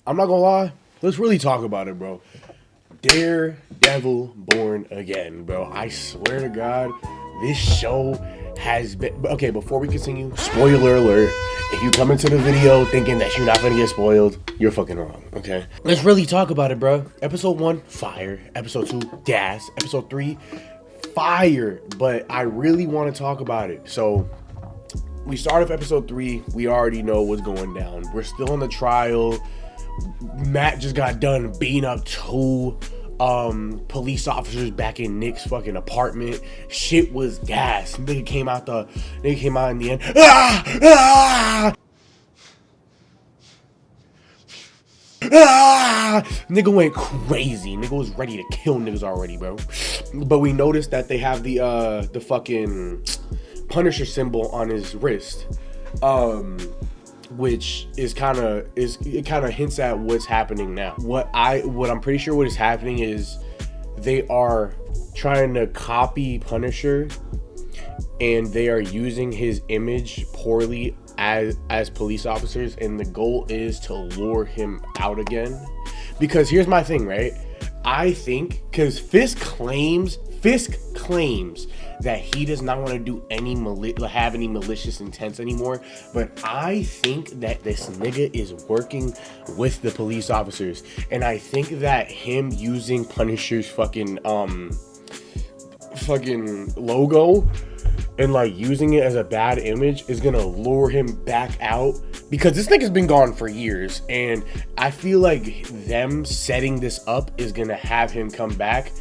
I'm not gonna lie. Let's really talk about it, bro. Daredevil Born Again, bro. I swear to God, this show has been okay. Before we continue, spoiler alert. If you come into the video thinking that you're not gonna get spoiled, you're fucking wrong. Okay. Let's really talk about it, bro. Episode 1, fire. Episode 2, gas. Episode 3, fire. But I really want to talk about it. So we start off episode 3. We already know what's going down. We're still in the trial. Matt just got done beating up 2 police officers back in Nick's fucking apartment. Shit was gas. Nigga came out in the end. Nigga went crazy. Nigga was ready to kill niggas already, bro. But we noticed that they have the fucking Punisher symbol on his wrist. Which is kind of hints at what's happening now. What I'm pretty sure what is happening is they are trying to copy Punisher, and they are using his image poorly as police officers, and the goal is to lure him out again. Because here's my thing, right? I think because Fisk claims that he does not want to do have any malicious intents anymore, but I think that this nigga is working with the police officers, and I think that him using Punisher's fucking logo and like using it as a bad image is gonna lure him back out, because this nigga's been gone for years, and I feel like them setting this up is gonna have him come back.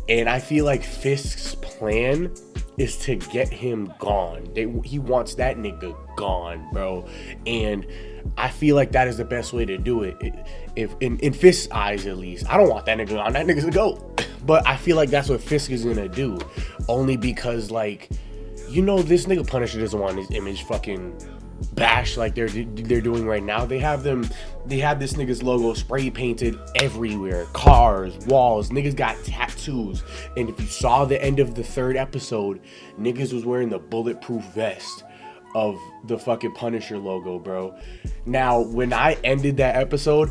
And I feel like Fisk's plan is to get him gone. He wants that nigga gone, bro. And I feel like that is the best way to do it. If in Fisk's eyes, at least. I don't want that nigga gone. That nigga's a goat. But I feel like that's what Fisk is gonna do. Only because, like, you know, this nigga Punisher doesn't want his image fucking bashed like they're doing right now. They have this nigga's logo spray painted everywhere, cars, walls. Niggas got tattoos, and if you saw the end of the 3rd episode, niggas was wearing the bulletproof vest of the fucking Punisher logo, bro. Now, when I ended that episode,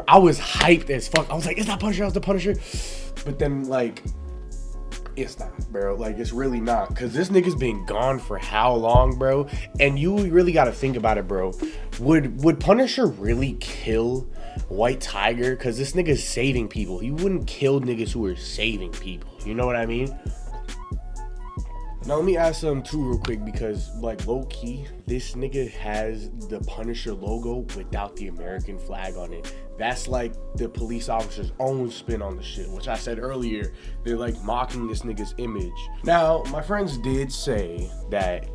I was hyped as fuck. I was like, it's not Punisher, it's the Punisher. But then, like, it's not, bro. Like, it's really not, because this nigga's been gone for how long, bro? And you really got to think about it, bro. Would Punisher really kill White Tiger? Because this nigga's saving people. He wouldn't kill niggas who are saving people. You know what I mean? Now, let me ask something too real quick, because, like, low-key, this nigga has the Punisher logo without the American flag on it. That's, like, the police officer's own spin on the shit, which I said earlier. They're, like, mocking this nigga's image. Now, my friends did say that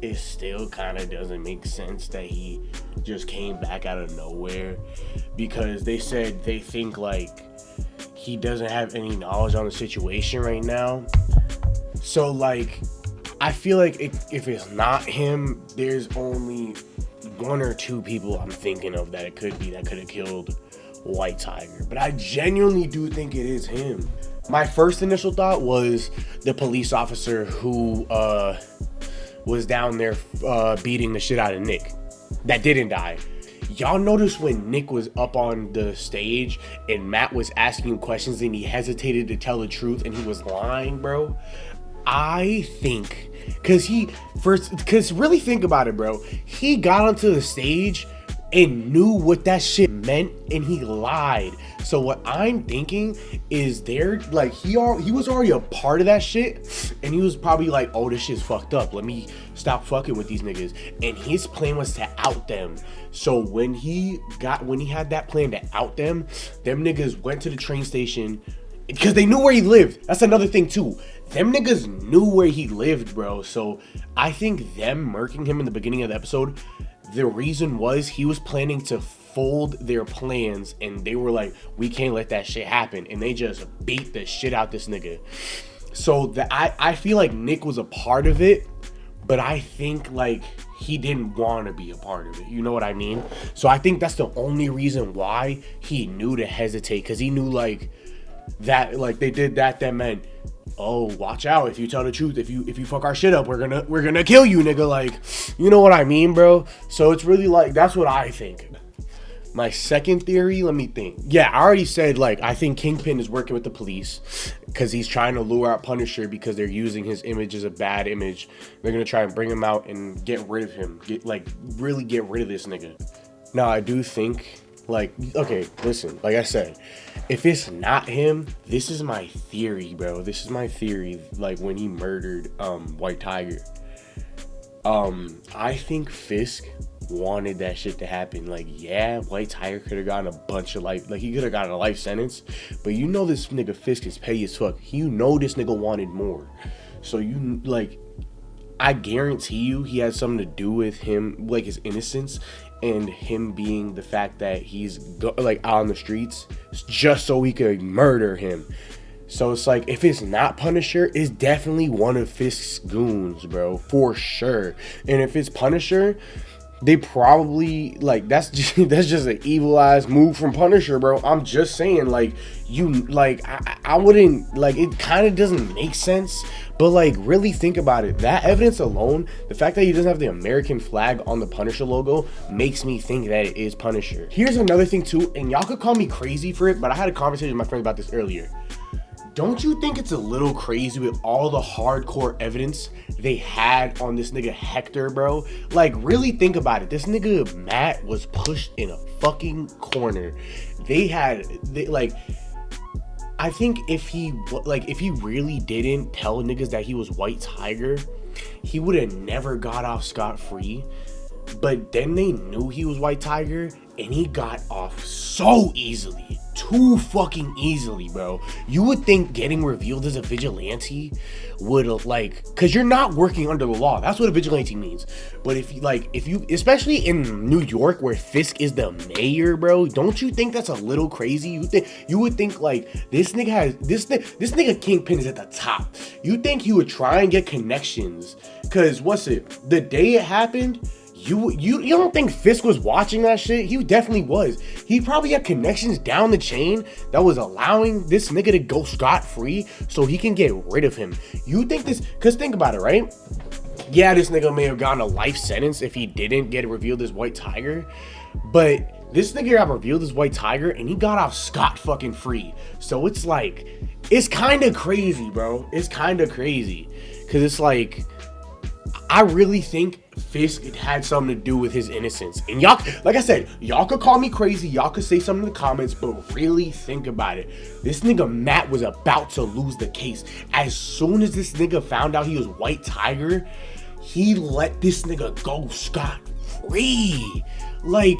it still kind of doesn't make sense that he just came back out of nowhere, because they said they think, like, he doesn't have any knowledge on the situation right now. So, like, I feel like if it's not him, there's only 1 or 2 people I'm thinking of that it could be that could have killed White Tiger. But I genuinely do think it is him. My first initial thought was the police officer who was down there beating the shit out of Nick. That didn't die. Y'all notice when Nick was up on the stage and Matt was asking him questions and he hesitated to tell the truth and he was lying, bro? I think, cause really think about it, bro. He got onto the stage and knew what that shit meant, and he lied. So what I'm thinking is he was already a part of that shit, and he was probably like, oh, this shit's fucked up. Let me stop fucking with these niggas. And his plan was to out them. So when he had that plan to out them niggas went to the train station, because they knew where he lived. That's another thing too. Them niggas knew where he lived, bro. So I think them murking him in the beginning of the episode, the reason was he was planning to fold their plans, and they were like, we can't let that shit happen. And they just beat the shit out this nigga. So I feel like Nick was a part of it, but I think, like, he didn't want to be a part of it. You know what I mean? So I think that's the only reason why he knew to hesitate, because he knew, like, that, like, they did that meant, oh, watch out, if you tell the truth, if you fuck our shit up, we're gonna kill you, nigga. Like, you know what I mean, bro? So it's really like, that's what I think. My second theory, let me think. Yeah, I already said, like, I think Kingpin is working with the police because he's trying to lure out Punisher because they're using his image as a bad image. They're going to try and bring him out and get rid of him. Really get rid of this nigga. Now, I do think, like, okay, listen, like I said, if it's not him, this is my theory, bro. This is my theory, like, when he murdered White Tiger. I think Fisk wanted that shit to happen. Like, yeah, White Tiger could have gotten a bunch of life, like, he could have gotten a life sentence, but you know this nigga Fisk is petty as fuck. You know this nigga wanted more. So you, like, I guarantee you he has something to do with him, like, his innocence and him being the fact that he's like out on the streets just so he could murder him. So it's like, if it's not Punisher, it's definitely one of Fisk's goons, bro, for sure. And if it's Punisher, they probably, like, that's just an evil ass move from Punisher, bro. I'm just saying, like, you, like, I wouldn't, like, it kind of doesn't make sense, but, like, really think about it. That evidence alone, the fact that he doesn't have the American flag on the Punisher logo, makes me think that it is Punisher. Here's another thing too, and y'all could call me crazy for it, but I had a conversation with my friend about this earlier. Don't you think it's a little crazy with all the hardcore evidence they had on this nigga Hector, bro? Like, really think about it. This nigga Matt was pushed in a fucking corner. I think if he really didn't tell niggas that he was White Tiger, he would have never got off scot-free. But then they knew he was White Tiger, and he got off so easily. Too fucking easily, bro. You would think getting revealed as a vigilante would, like, because you're not working under the law. That's what a vigilante means. But if you, especially in New York where Fisk is the mayor, bro, don't you think that's a little crazy? You would think like this nigga Kingpin is at the top. You think he would try and get connections? Cause the day it happened, You don't think Fisk was watching that shit? He definitely was. He probably had connections down the chain that was allowing this nigga to go scot-free so he can get rid of him. You think this, because think about it, right? Yeah, this nigga may have gotten a life sentence if he didn't get revealed as White Tiger, but this nigga got revealed as White Tiger and he got off scot-fucking-free. So it's like, it's kind of crazy, bro. It's kind of crazy. Because it's like, I really think Fisk had something to do with his innocence. And y'all, like I said, y'all could call me crazy. Y'all could say something in the comments, but really think about it. This nigga Matt was about to lose the case. As soon as this nigga found out he was White Tiger, he let this nigga go scot-free. Like,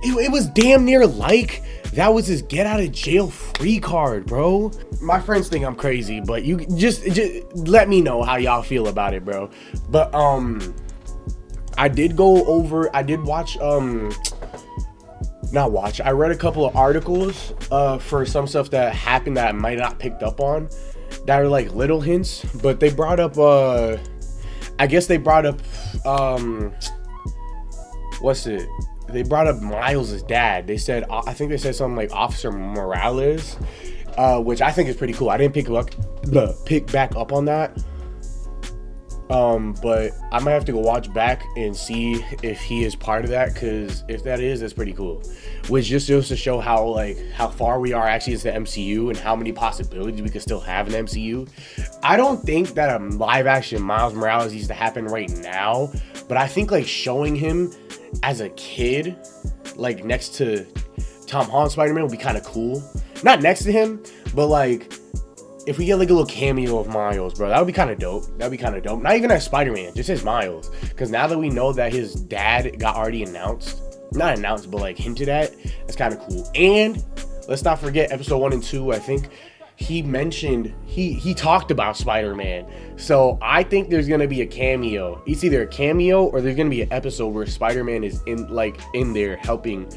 it was damn near like that was his get out of jail free card, bro. My friends think I'm crazy, but you just let me know how y'all feel about it, bro. But I did watch I read a couple of articles for some stuff that happened that I might not picked up on that are like little hints, but they brought up they brought up Miles' dad. They said, I think they said something like Officer Morales, which I think is pretty cool. I didn't pick back up on that. But I might have to go watch back and see if he is part of that, because if that is, that's pretty cool. Which just goes to show how far we are actually as the MCU and how many possibilities we could still have in the MCU. I don't think that a live action Miles Morales needs to happen right now, but I think like showing him as a kid, like next to Tom Holland Spider-Man, would be kind of cool. Not next to him, but like if we get like a little cameo of Miles, bro, that would be kind of dope. That'd be kind of dope. Not even as Spider-Man, just as Miles. Because now that we know that his dad got already announced, not announced, but like hinted at, that's kind of cool. And let's not forget episode 1 and 2, I think he mentioned, he talked about Spider-Man. So I think there's going to be a cameo. It's either a cameo or there's going to be an episode where Spider-Man is in there helping,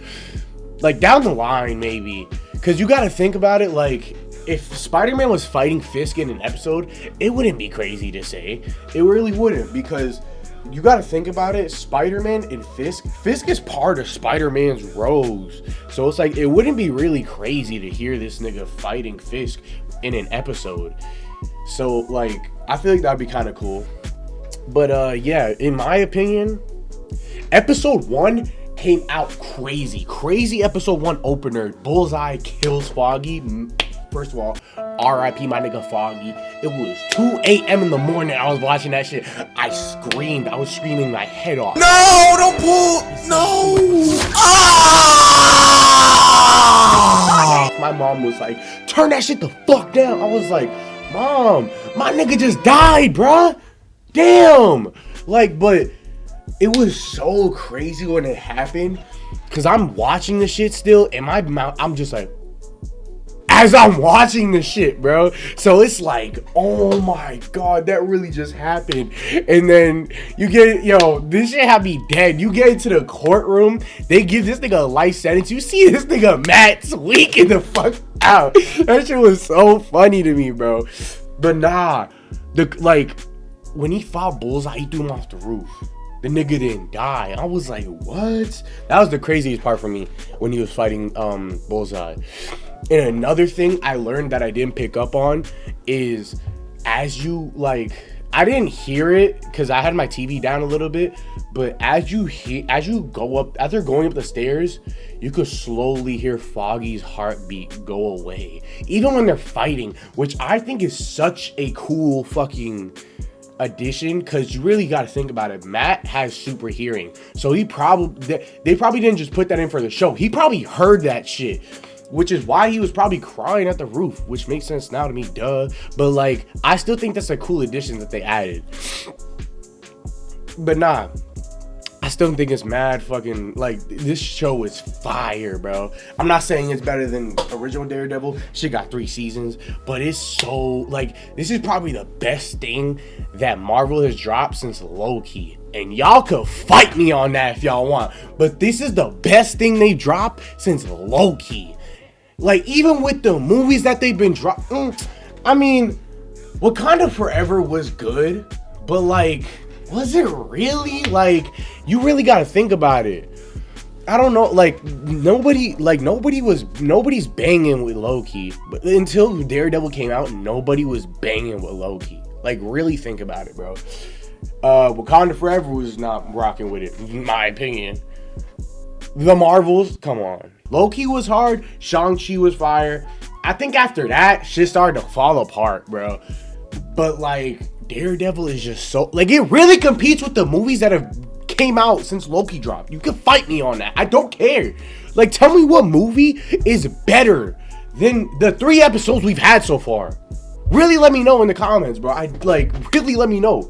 like down the line maybe. Because you got to think about it, like, if Spider-Man was fighting Fisk in an episode, it wouldn't be crazy to say. It really wouldn't, because you got to think about it. Spider-Man and Fisk is part of Spider-Man's rogues. So it's like, it wouldn't be really crazy to hear this nigga fighting Fisk in an episode. So like, I feel like that'd be kind of cool. But yeah, in my opinion, episode 1 came out crazy episode 1 opener. Bullseye kills Foggy. First of all, R.I.P. my nigga Foggy. It was 2 a.m. in the morning. I was watching that shit. I screamed. I was screaming my head off. No, don't pull. No. My mom was like, turn that shit the fuck down. I was like, Mom, my nigga just died, bruh. Damn. Like, but it was so crazy when it happened, because I'm watching the shit still, and my mouth, I'm just like, as I'm watching the shit, bro. So it's like, oh my God, that really just happened. And then you get, this shit had me dead. You get into the courtroom, they give this nigga a life sentence. You see this nigga Matt tweaking the fuck out. That shit was so funny to me, bro. But nah, when he fought Bullseye, he threw him off the roof. The nigga didn't die. I was like, what? That was the craziest part for me when he was fighting Bullseye. And another thing I learned that I didn't pick up on is, as you I didn't hear it because I had my TV down a little bit, but as they're going up the stairs, you could slowly hear Foggy's heartbeat go away, even when they're fighting, which I think is such a cool fucking addition, because you really got to think about it. Matt has super hearing, so they probably didn't just put that in for the show. He probably heard that shit, which is why he was probably crying at the roof, which makes sense now to me, duh. But I still think that's a cool addition that they added. But nah, I still think it's mad fucking, this show is fire, bro. I'm not saying it's better than original Daredevil. Shit got 3 seasons, but it's so, this is probably the best thing that Marvel has dropped since Loki. And y'all could fight me on that if y'all want, but this is the best thing they dropped since Loki. Even with the movies that they've been dropping, I mean, Wakanda Forever was good, but was it really? You really gotta think about it. I don't know, nobody's banging with Loki, but until Daredevil came out, nobody was banging with Loki. Really think about it, bro. Wakanda Forever was not rocking with it, in my opinion. The Marvels, come on. Loki was hard. Shang-Chi was fire. I think after that, shit started to fall apart, bro. But Daredevil is just so, it really competes with the movies that have came out since Loki dropped. You can fight me on that. I don't care. Tell me what movie is better than the 3 episodes we've had so far. Really let me know in the comments, bro. Really let me know.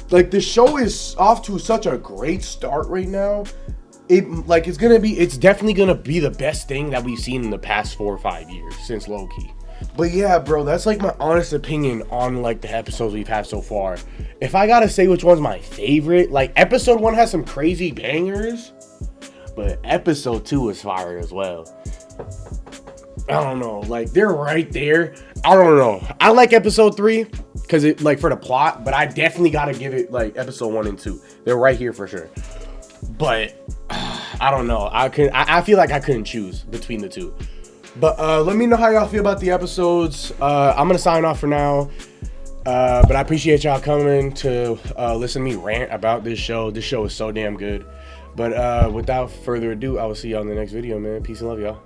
The show is off to such a great start right now. It's definitely gonna be the best thing that we've seen in the past 4 or 5 years since Loki. But yeah, bro, that's my honest opinion on the episodes we've had so far. If I gotta say which one's my favorite, episode 1 has some crazy bangers, but episode 2 is fire as well. I don't know, they're right there. I don't know. I like episode 3 because it for the plot, but I definitely gotta give it episode 1 and 2. They're right here for sure. But I don't know. I feel like I couldn't choose between the two. But let me know how y'all feel about the episodes. I'm gonna sign off for now. But I appreciate y'all coming to listen to me rant about this show. This show is so damn good. But without further ado, I will see y'all in the next video, man. Peace and love, y'all.